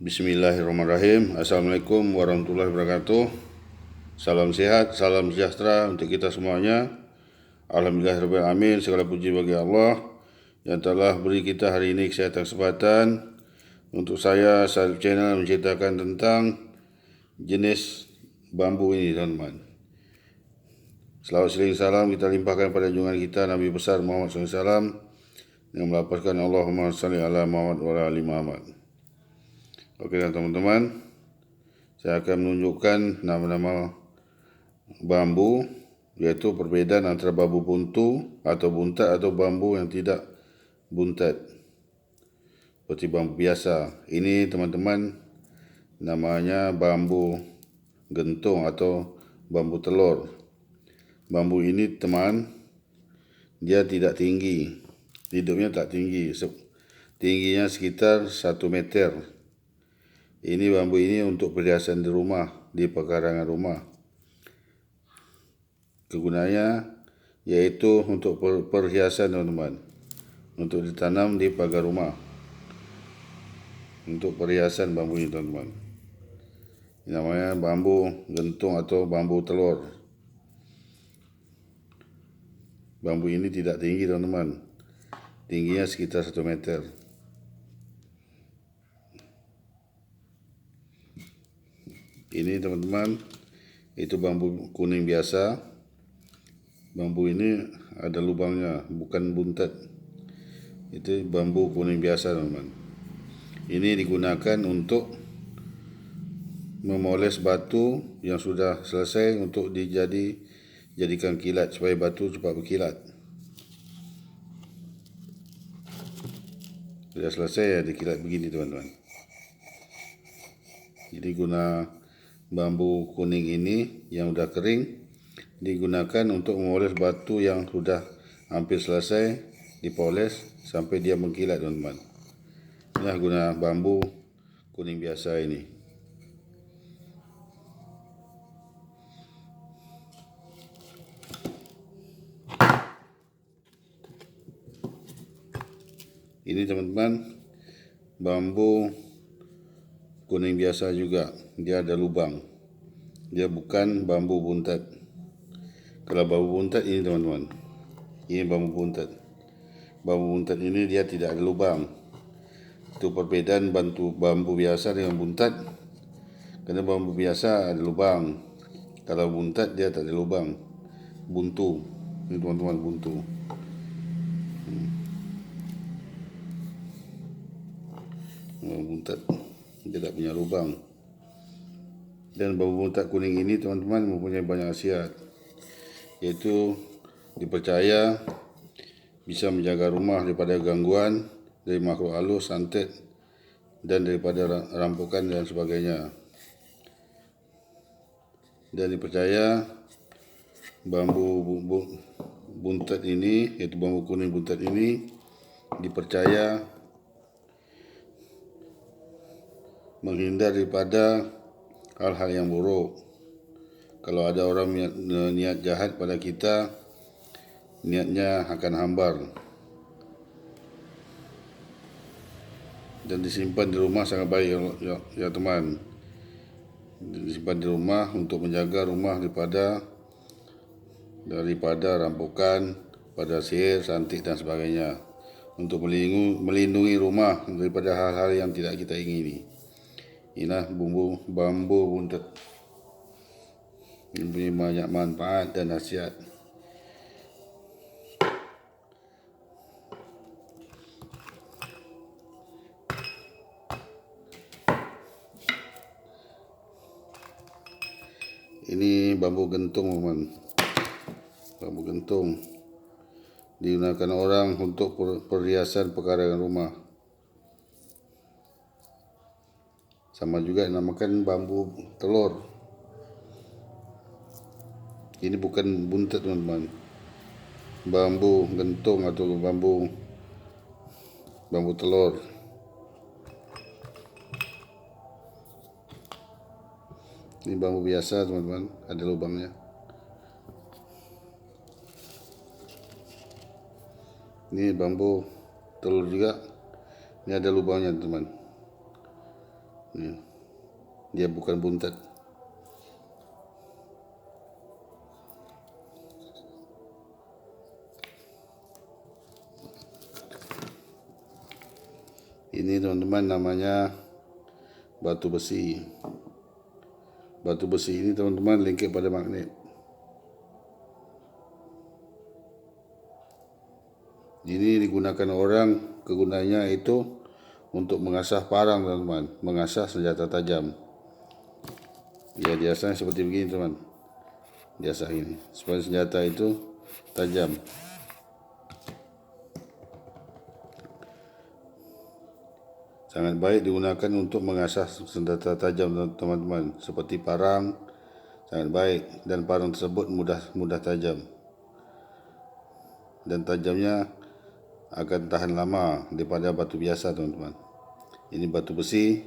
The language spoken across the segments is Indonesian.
Bismillahirrahmanirrahim. Assalamualaikum warahmatullahi wabarakatuh. Salam sehat, salam sejahtera untuk kita semuanya. Alhamdulillahirabbil alamin. Segala puji bagi Allah yang telah beri kita hari ini kesempatan untuk saya satu channel menceritakan tentang jenis bambu ini, teman-teman. Selawat sering salam kita limpahkan pada junjungan kita Nabi besar Muhammad SAW yang melafazkan Allahumma salli ala Muhammad wa ala ali Muhammad. Oke teman-teman, saya akan menunjukkan nama-nama bambu, yaitu perbedaan antara bambu buntu atau buntat atau bambu yang tidak buntat seperti bambu biasa. Ini teman-teman namanya bambu gentung atau bambu telur. Bambu ini teman, dia tidak tinggi, hidupnya tak tinggi, tingginya sekitar 1 meter. Ini bambu ini untuk perhiasan di rumah, di pekarangan rumah. Kegunaannya yaitu untuk perhiasan, teman-teman, untuk ditanam di pagar rumah, untuk perhiasan bambu ini, teman-teman. Ini namanya bambu gentung atau bambu telur. Bambu ini tidak tinggi, teman-teman, tingginya sekitar 1 meter. Ini teman-teman, itu bambu kuning biasa. Bambu ini ada lubangnya, bukan buntat. Itu bambu kuning biasa, teman-teman. Ini digunakan untuk memoles batu yang sudah selesai untuk dijadikan kilat supaya batu cepat berkilat. Sudah selesai ya dikilat begini, teman-teman. Jadi guna bambu kuning ini yang sudah kering digunakan untuk memoles batu yang sudah hampir selesai dipoles sampai dia mengkilat, teman-teman. Inilah guna bambu kuning biasa ini. Ini teman-teman bambu kuning biasa juga, dia ada lubang. Dia bukan bambu buntat. Kalau bambu buntat ini, teman-teman, ini bambu buntat. Bambu buntat ini dia tidak ada lubang. Itu perbedaan bambu biasa dengan buntat. Karena bambu biasa ada lubang. Kalau buntat dia tak ada lubang. Buntu. Ini teman-teman buntu. Buntat dia tak punya lubang. Dan bambu buntat kuning ini, teman-teman, mempunyai banyak khasiat, yaitu dipercaya bisa menjaga rumah daripada gangguan dari makhluk halus, santet, dan daripada rampokan dan sebagainya. Dan dipercaya bambu buntat ini, yaitu bambu kuning buntat ini, dipercaya menghindar daripada hal-hal yang buruk. Kalau ada orang niat jahat pada kita, niatnya akan hambar. Dan disimpan di rumah sangat baik, ya teman. Disimpan di rumah untuk menjaga rumah daripada rampokan, pada sihir, santik dan sebagainya. Untuk melindungi rumah daripada hal-hal yang tidak kita ingini. Inilah bambu buntat. Ini punya banyak manfaat dan khasiat. Ini bambu gentung, teman. Bambu gentung digunakan orang untuk perhiasan pekarangan rumah. Sama juga dinamakan bambu telur. Ini bukan buntat, teman-teman. Bambu gentung atau bambu telur. Ini bambu biasa, teman-teman, ada lubangnya. Ini bambu telur juga. Ini ada lubangnya, teman. Ni, dia bukan buntet. Ini teman-teman namanya batu besi. Batu besi ini teman-teman lengket pada magnet. Ini digunakan orang, kegunaannya itu untuk mengasah parang teman-teman, mengasah senjata tajam. Ya biasanya seperti begini teman, biasa ini supaya senjata itu tajam. Sangat baik digunakan untuk mengasah senjata tajam teman-teman, seperti parang. Sangat baik, dan parang tersebut mudah tajam, dan tajamnya akan tahan lama daripada batu biasa teman-teman. Ini batu besi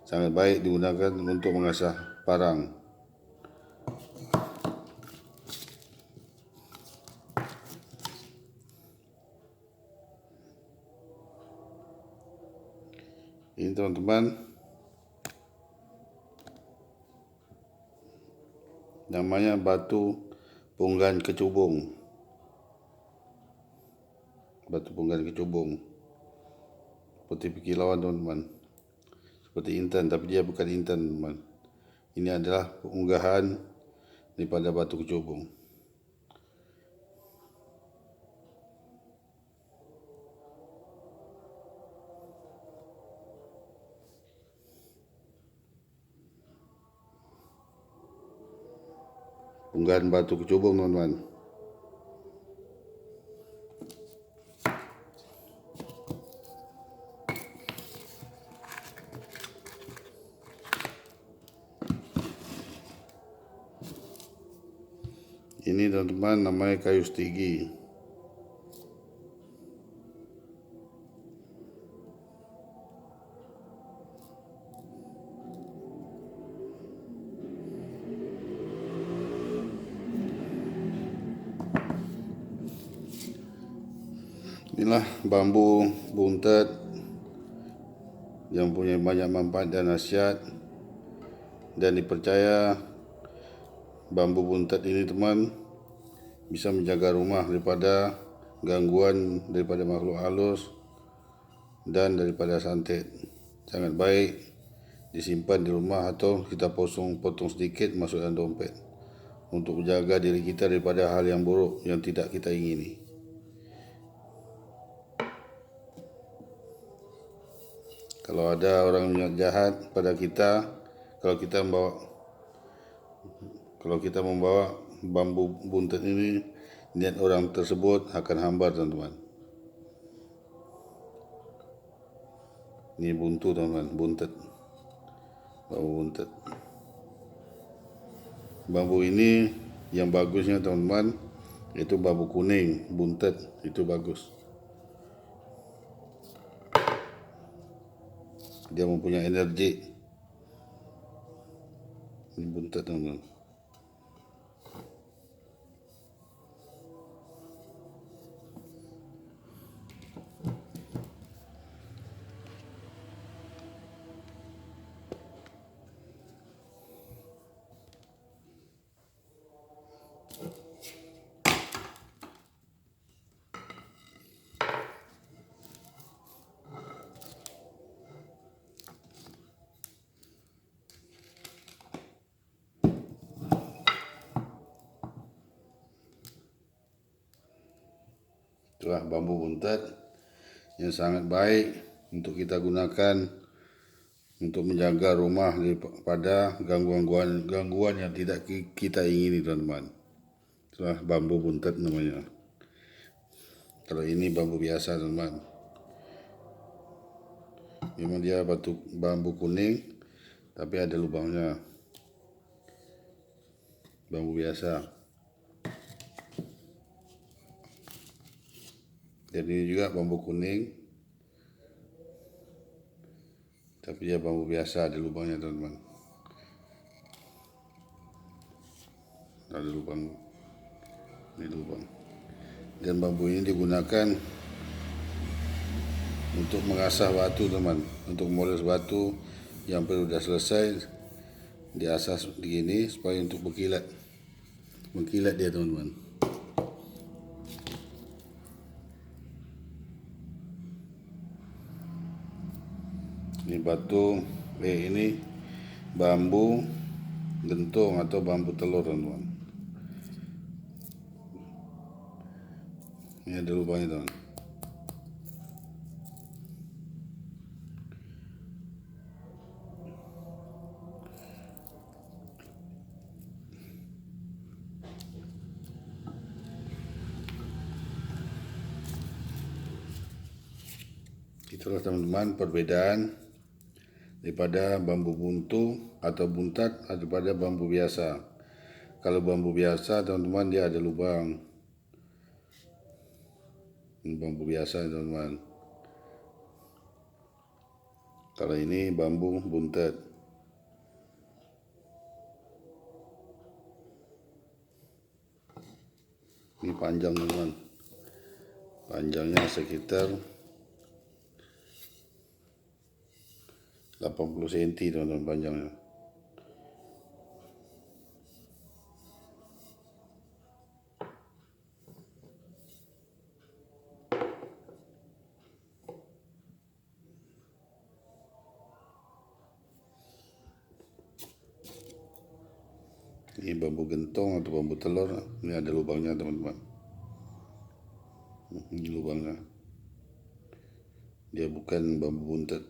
sangat baik digunakan untuk mengasah parang. Ini teman-teman namanya batu punggan kecubung. Batu punggan kecubung seperti kilauan teman-teman, seperti intan, tapi dia bukan intan teman-teman. Ini adalah unggahan daripada batu kecubung. Unggahan batu kecubung teman-teman. Ini teman-teman namanya kayu stigi. Inilah bambu buntet yang punya banyak manfaat dan khasiat, dan dipercaya bambu buntet ini teman bisa menjaga rumah daripada gangguan daripada makhluk halus dan daripada santet. Sangat baik disimpan di rumah atau kita potong sedikit masuk dalam dompet untuk menjaga diri kita daripada hal yang buruk yang tidak kita ingini. Kalau ada orang niat jahat pada kita, kalau kita membawa bambu buntet ini, niat orang tersebut akan hambar teman-teman. Ini buntu teman-teman, buntet, bambu buntet. Bambu ini yang bagusnya teman-teman itu bambu kuning buntet, itu bagus. Dia mempunyai energi. Ini buntet teman-teman. Itulah bambu buntet yang sangat baik untuk kita gunakan untuk menjaga rumah daripada gangguan yang tidak kita ingini teman-teman. Itulah bambu buntet namanya. Kalau ini bambu biasa teman-teman, memang dia bambu kuning tapi ada lubangnya. Bambu biasa. Dan ini juga bambu kuning, tapi dia bambu biasa, ada lubangnya teman-teman. Ada lubang, ini lubang. Dan bambu ini digunakan untuk mengasah batu teman, untuk moles batu yang sudah selesai diasas begini supaya untuk mengkilat dia teman-teman. Ini bambu gentung atau bambu telur teman-teman. Ini ada lubangnya teman. Itulah teman-teman perbedaan daripada bambu buntu atau buntat daripada bambu biasa. Kalau bambu biasa teman-teman dia ada lubang. Ini bambu biasa teman-teman. Kalau ini bambu buntat. Ini panjang teman-teman. Panjangnya sekitar 80 cm teman-teman panjangnya. Ini bambu gentong atau bambu telur. Ini ada lubangnya teman-teman. Ini lubangnya. Dia bukan bambu buntat.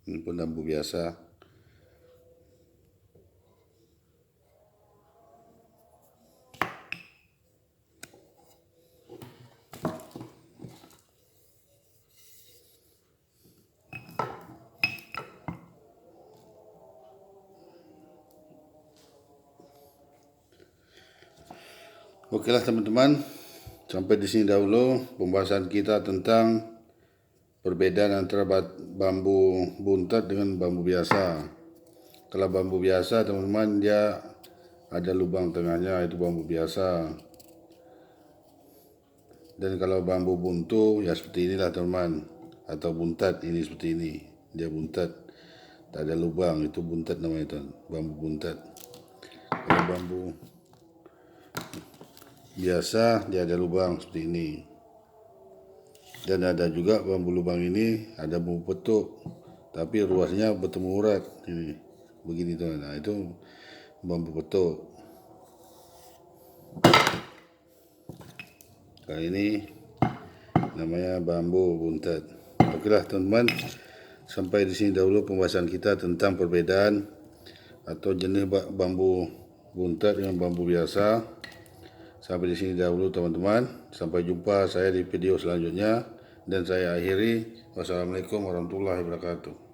Ini pun bambu biasa. Okelah teman-teman, sampai di sini dahulu pembahasan kita tentang perbedaan antara bambu buntat dengan bambu biasa. Kalau bambu biasa teman-teman dia ada lubang tengahnya, itu bambu biasa. Dan kalau bambu buntu ya seperti inilah teman-teman, atau buntat ini seperti ini, dia buntat, tak ada lubang, itu buntat namanya itu, bambu buntat. Kalau bambu biasa dia ada lubang seperti ini. Dan ada juga bambu lubang ini ada bambu petuk, tapi ruasnya bertemu urat ini. Begini tuh. Nah, itu bambu petuk. Kali ini namanya bambu buntat. Okelah teman-teman, sampai di sini dahulu pembahasan kita tentang perbedaan atau jenis bambu buntat dengan bambu biasa. Sampai di sini dahulu teman-teman. Sampai jumpa saya di video selanjutnya. Dan saya akhiri. Wassalamualaikum warahmatullahi wabarakatuh.